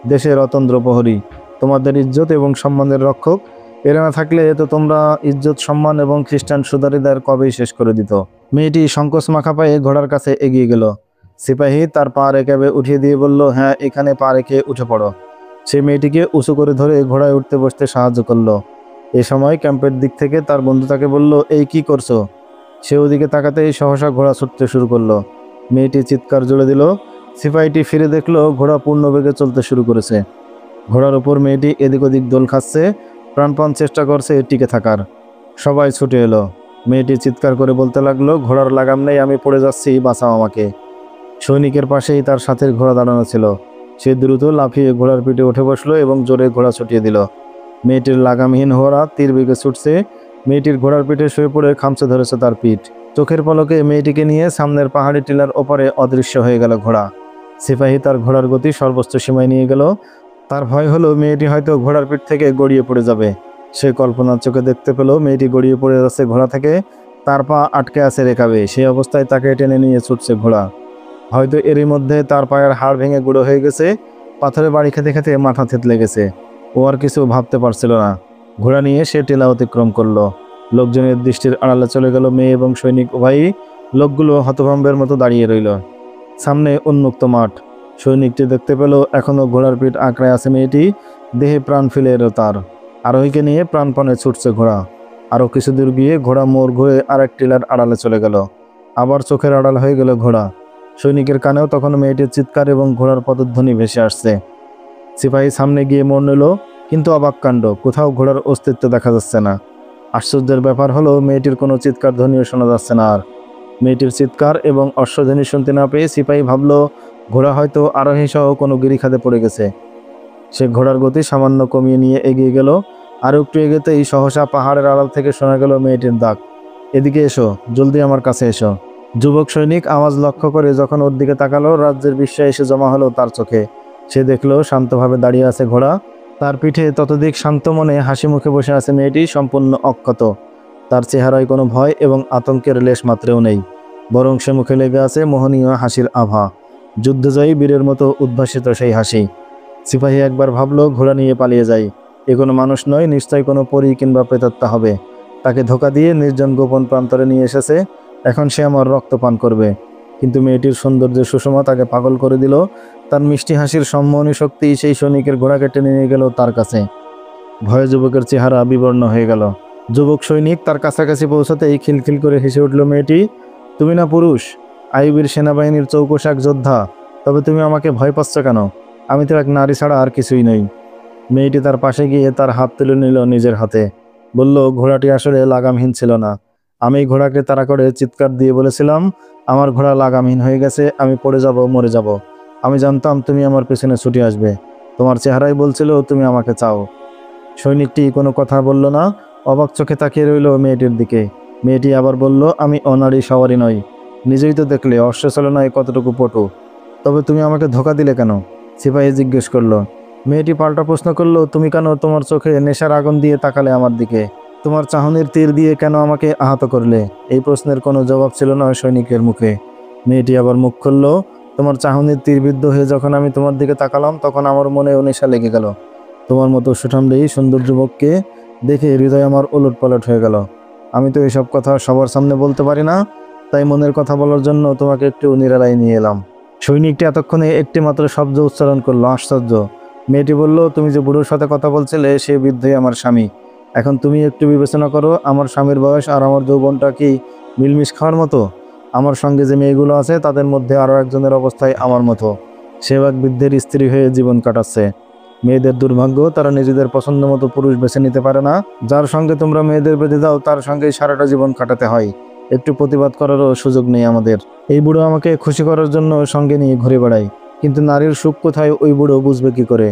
দেশের অতন্দ্র প্রহরী। তোমাদের ইজ্জত এবং সম্মানের রক্ষক। এরা না থাকলে তো তোমরা ইজ্জত, সম্মান এবং খ্রিস্টান সুদারিদের কবেই শেষ করে দিত। মেয়েটি সংকোচ মাখা পায়ে ঘোড়ার কাছে এগিয়ে গেল। সিপাহী তার পা রেখে উঠিয়ে দিয়ে বলল, হ্যাঁ, এখানে পা রেখে উঠে পড়ো। সে মেয়েটিকে উঁচু করে ধরে ঘোড়ায় উঠতে বসতে সাহায্য করলো। এ সময় ক্যাম্পের দিক থেকে তার বন্ধু তাকে বলল, এই কি করছো? সে ওদিকে তাকাতেই সহসা ঘোড়া ছুটতে শুরু করলো। মেয়েটি চিৎকার জুড়ে দিল। সিপাহীটি ফিরে দেখলো ঘোড়া পূর্ণ বেগে চলতে শুরু করেছে। ঘোড়ার উপর মেয়েটি এদিক ওদিক দোল খাচ্ছে, প্রাণপণ চেষ্টা করছে টিকে থাকার। সবাই ছুটে এলো। মেয়েটি চিৎকার করে বলতে লাগলো, ঘোড়ার লাগাম নেই, আমি পড়ে যাচ্ছি, বাঁচাও আমাকে। সৈনিকের পাশেই তার সাথের ঘোড়া দাঁড়ানো ছিল। সে দ্রুত লাফিয়ে ঘোড়ার পিঠে উঠে বসলো এবং জোরে ঘোড়া ছুটিয়ে দিল। মেয়েটির লাগামহীন ঘোড়া তীর বেগে ছুটছে। মেয়েটির ঘোড়ার পিঠে শুয়ে পড়ে খামচে ধরেছে তার পিঠ। চোখের পলকে মেয়েটিকে নিয়ে সামনের পাহাড়ি টিলার ওপারে অদৃশ্য হয়ে গেল ঘোড়া। সিপাহী তার ঘোড়ার গতি সর্বোচ্চ সীমায় নিয়ে গেল। তার ভয় হলো মেয়েটি হয়তো ঘোড়ার পিঠ থেকে গড়িয়ে পড়ে যাবে। সে কল্পনার চোখে দেখতে পেল মেয়েটি গড়িয়ে পড়ে যাচ্ছে ঘোড়া থেকে, তার পা আটকে আছে রেখাবে। সেই অবস্থায় তাকে টেনে নিয়ে ছুটছে ঘোড়া। হয়তো এরই মধ্যে তার পায়ের হাড় ভেঙে গুঁড়ো হয়ে গেছে। পাথরে বাড়ি খেতে খেতে মাথা থেতলে গেছে। ও আর কিছু ভাবতে পারছিল না। ঘোড়া নিয়ে সে টিলা অতিক্রম করলো। লোকজনের দৃষ্টির আড়ালে চলে গেল মেয়ে এবং সৈনিক উভয়ই। লোকগুলো হতভম্বের মতো দাঁড়িয়ে রইল। সামনে উন্মুক্ত মাঠ। সৈনিকটি দেখতে পেল এখনও ঘোড়ার পিঠ আঁকড়ায় আছে মেয়েটি। দেহে প্রাণ ফেলে এলো তার। আরোহীকে নিয়ে প্রাণপণে ছুটছে ঘোড়া। আরও কিছু দূর গিয়ে ঘোড়া মোড় ঘুরে আরেক টিলার আড়ালে চলে গেল। আবার চোখের আড়াল হয়ে গেল ঘোড়া। সৈনিকের কানেও তখন মেয়েটির চিৎকার এবং ঘোড়ার পদধ্বনি ভেসে আসছে। সিপাহী সামনে গিয়ে মোড় নিল, কিন্তু অবাক কাণ্ড, কোথাও ঘোড়ার অস্তিত্ব দেখা যাচ্ছে না। আশ্চর্যের ব্যাপার হলো মেয়েটির কোনো চিৎকার ধ্বনিও শোনা যাচ্ছে না। আর মেয়েটির চিৎকার এবং অশ্বধ্বনি শুনতে না পেয়ে সিপাহী ভাবল ঘোড়া হয়তো আরোহী সহ কোনো গিরিখাদে পড়ে গেছে। সে ঘোড়ার গতি সামান্য কমিয়ে নিয়ে এগিয়ে গেল। আর একটু এগোতেই সহসা পাহাড়ের আড়াল থেকে শোনা গেল মেয়েটির ডাক, এদিকে এসো, জলদি আমার কাছে এসো। যুবক সৈনিক আওয়াজ লক্ষ্য করে যখন ওর দিকে তাকালো, রাজ্যের বিস্ময় এসে জমা হলো তার চোখে। সে দেখলো শান্তভাবে দাঁড়িয়ে আছে ঘোড়া। তার পিঠে ততোধিক শান্ত মনে হাসি মুখে বসে আছে মেয়েটি, সম্পূর্ণ অক্ষত। তার চেহারায় কোনো ভয় এবং আতঙ্কের লেশ মাত্রেও নেই, বরং সে মুখে লেগে আছে মোহনীয় হাসির আভা। যুদ্ধজয়ী বীরের মতো উদ্ভাসিত সেই হাসি। সিপাহী একবার ভাবলো ঘোড়া নিয়ে পালিয়ে যায়। এ কোনো মানুষ নয়, নিশ্চয় কোনো পরী কিংবা প্রেতাত্মা হবে। তাকে ধোঁকা দিয়ে নির্জন গোপন প্রান্তরে নিয়ে এসেছে। এখন সে আমার রক্ত পান করবে। কিন্তু মেয়েটির সৌন্দর্য সুষমা তাকে পাগল করে দিল। তার মিষ্টি হাসির সম্মোহনী শক্তি সেই সৈনিকের ঘোড়াকে টেনে নিয়ে গেল তার কাছে। ভয়ে যুবকের চেহারা বিবর্ণ হয়ে গেল। যুবক সৈনিক তার কাছাকাছি পৌঁছাতেই খিলখিল করে হেসে উঠল মেয়েটি, তুমি না পুরুষ, আইয়ুবের সেনাবাহিনীর চৌকস এক যোদ্ধা, তবে তুমি আমাকে ভয় পাচ্ছ কেন? আমি তো এক নারী ছাড়া আর কিছুই নই। মেয়েটি তার পাশে গিয়ে তার হাত তুলে নিল নিজের হাতে। বলল, ঘোড়াটি আসলে লাগামহীন ছিল না। আমি ঘোড়াকে তাড়া করে চিৎকার দিয়ে বলেছিলাম, আমার ঘোড়া লাগামহীন হয়ে গেছে, আমি পড়ে যাব, মরে যাব। আমি জানতাম তুমি আমার পেছনে ছুটে আসবে। তোমার চেহারাই বলছিল তুমি আমাকে চাও। সৈনিকটি কোনো কথা বলল না, অবাক চোখে তাকিয়ে রইল মেয়েটির দিকে। মেয়েটি আবার বলল, আমি অনারী সওয়ারি নই। নিজেই তো দেখলে অশ্বচালনায় কতটুকু পটু। তবে তুমি আমাকে ধোঁকা দিলে কেন? সিপাহী জিজ্ঞেস করলো। মেয়েটি পাল্টা প্রশ্ন করলো, তুমি কেন তোমার চোখে নেশার আগুন দিয়ে তাকালে আমার দিকে? তোমার চাহনির তীর দিয়ে কেন আমাকে আহত করলে? এই প্রশ্নের কোনো জবাব ছিল না সৈনিকের মুখে। মেয়েটি আবার মুখ খুলল, তোমার চাহনির তীরবিদ্ধ হয়ে যখন আমি তোমার দিকে তাকালাম, তখন আমার মনেও নেশা লেগে গেল। তোমার মতো সুঠামদেহী সুন্দর যুবককে দেখে হৃদয় আমার ওলটপালট হয়ে গেল। আমি তো এসব কথা সবার সামনে বলতে পারি না, তাই মনের কথা বলার জন্য তোমাকে একটু নিরালায় নিয়ে এলাম। সৈনিকটি এতক্ষণে একটি মাত্র শব্দ উচ্চারণ করলো, আশ্চর্য। মেয়েটি বলল, তুমি যে বুড়োর সাথে কথা বলছিলে সে বৃদ্ধই আমার স্বামী। এখন তুমি একটু বিবেচনা করো, আমার স্বামীর বয়স আর আমার যৌবনটা কি মিলমিশ খাওয়ার মতো? আমার সঙ্গে যে মেয়েগুলো আছে তাদের মধ্যে আরও একজনের অবস্থায় আমার মতো। সেও এক বৃদ্ধের স্ত্রী হয়ে জীবন কাটাচ্ছে। মেয়েদের দুর্ভাগ্য, তারা নিজেদের পছন্দ মতো পুরুষ বেছে নিতে পারে না। যার সঙ্গে তোমরা মেয়েদের বেঁধে দাও তার সঙ্গেই সারাটা জীবন কাটাতে হয়। একটু প্রতিবাদ করারও সুযোগ নেই আমাদের। এই বুড়ো আমাকে খুশি করার জন্য সঙ্গে নিয়ে ঘুরে বেড়ায়, কিন্তু নারীর সুখ কোথায় ওই বুড়ো বুঝবে কি করে?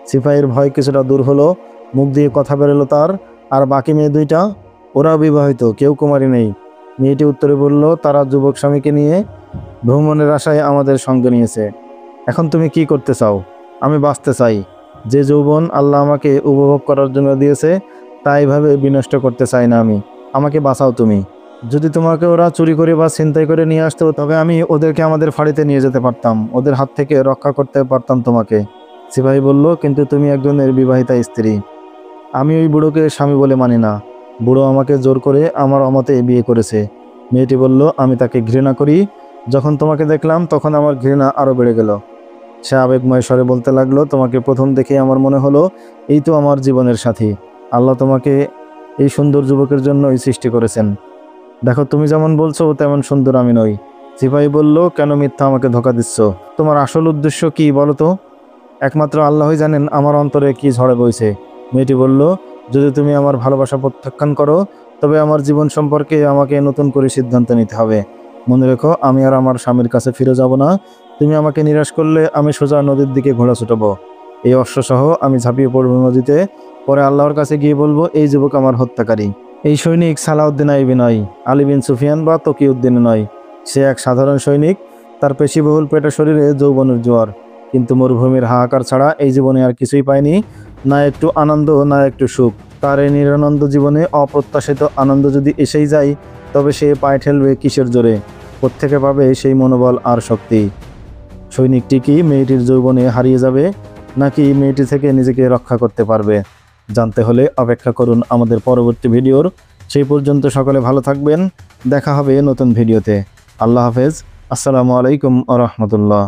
সিপাহীর ভয় কিছুটা দূর হলো, মুখ দিয়ে কথা বেরোলো তার। আর বাকি মেয়ে দুইটা? ওরাও বিবাহিত, কেউ কুমারী নেই। মেয়েটি উত্তরে বলল, তারা যুবক স্বামীকে নিয়ে ভ্রমণের আশায় আমাদের সঙ্গে নিয়েছে। এখন তুমি কি করতে চাও? আমি বাঁচতে চাই। যে যৌবন আল্লাহ আমাকে উপভোগ করার জন্য দিয়েছে তা এইভাবে বিনষ্ট করতে চাই না আমি। আমাকে বাঁচাও তুমি। যদি তোমাকে ওরা চুরি করে বা ছিনতাই করে নিয়ে আসতো, তবে আমি ওদেরকে আমাদের ফাঁড়িতে নিয়ে যেতে পারতাম, ওদের হাত থেকে রক্ষা করতে পারতাম তোমাকে। সিপাহী বলল, কিন্তু তুমি একজনের বিবাহিতা স্ত্রী। আমি ওই বুড়োকে স্বামী বলে মানি না। বুড়ো আমাকে জোর করে আমার অমতে বিয়ে করেছে। মেয়েটি বলল, আমি তাকে ঘৃণা করি। যখন তোমাকে দেখলাম তখন আমার ঘৃণা আরও বেড়ে গেল। সে আবেগময় স্বরে বলতে লাগলো, তোমাকে প্রথম দেখে আমার মনে হলো এই তো আমার জীবনের সাথী। আল্লাহ তোমাকে এই সুন্দর যুবকের জন্যই সৃষ্টি করেছেন। দেখো, তুমি যেমন বলছো তেমন সুন্দর আমি নই। সিপাহী বলল, কেন মিথ্যা আমাকে ধোঁকা দিচ্ছ? তোমার আসল উদ্দেশ্য কি বলো তো? একমাত্র আল্লাহই জানেন আমার অন্তরে কি ঝড়ে বইছে। মেয়েটি বলল, যদি তুমি আমার ভালোবাসা প্রত্যাখ্যান করো তবে আমার জীবন সম্পর্কে আমাকে নতুন করে সিদ্ধান্ত নিতে হবে। মনে রেখো, আমি আর আমার স্বামীর কাছে ফিরে যাব না। তুমি আমাকে নিরাশ করলে আমি সোজা নদীর দিকে ঘোড়া ছুটাবো। এই অশ্বসহ আমি ঝাঁপিয়ে পড়ব নদীতে। পরে আল্লাহর কাছে গিয়ে বলবো, এই যুবক আমার হত্যাকারী। এই সৈনিক সালাউদ্দিন আইবি নয়, আলী বিন সুফিয়ান বা তকিউদ্দিন নয়। সে এক সাধারণ সৈনিক। তার পেশিবহুল পেটা শরীরে যৌবনের জোয়ার। কিন্তু মরুভূমির হাহাকার ছাড়া এই জীবনে আর কিছুই পায়নি। না একটু আনন্দ, না একটু সুখ। তার এই নিরানন্দ জীবনে অপ্রত্যাশিত আনন্দ যদি এসেই যায়, তবে সে পায়ে ঠেলবে কিসের জোরে? কোত্থেকে পাবে সেই মনোবল আর শক্তি? সৈনিকটি কি মেয়েটির যৌবনে হারিয়ে যাবে, নাকি মেয়েটি থেকে নিজেকে রক্ষা করতে পারবে? জানতে হলে অপেক্ষা করুন আমাদের পরবর্তী ভিডিওর। সেই পর্যন্ত সকলে ভালো থাকবেন। দেখা হবে নতুন ভিডিওতে। আল্লাহ হাফেজ। আসসালামু আলাইকুম আ রহমতুল্লাহ।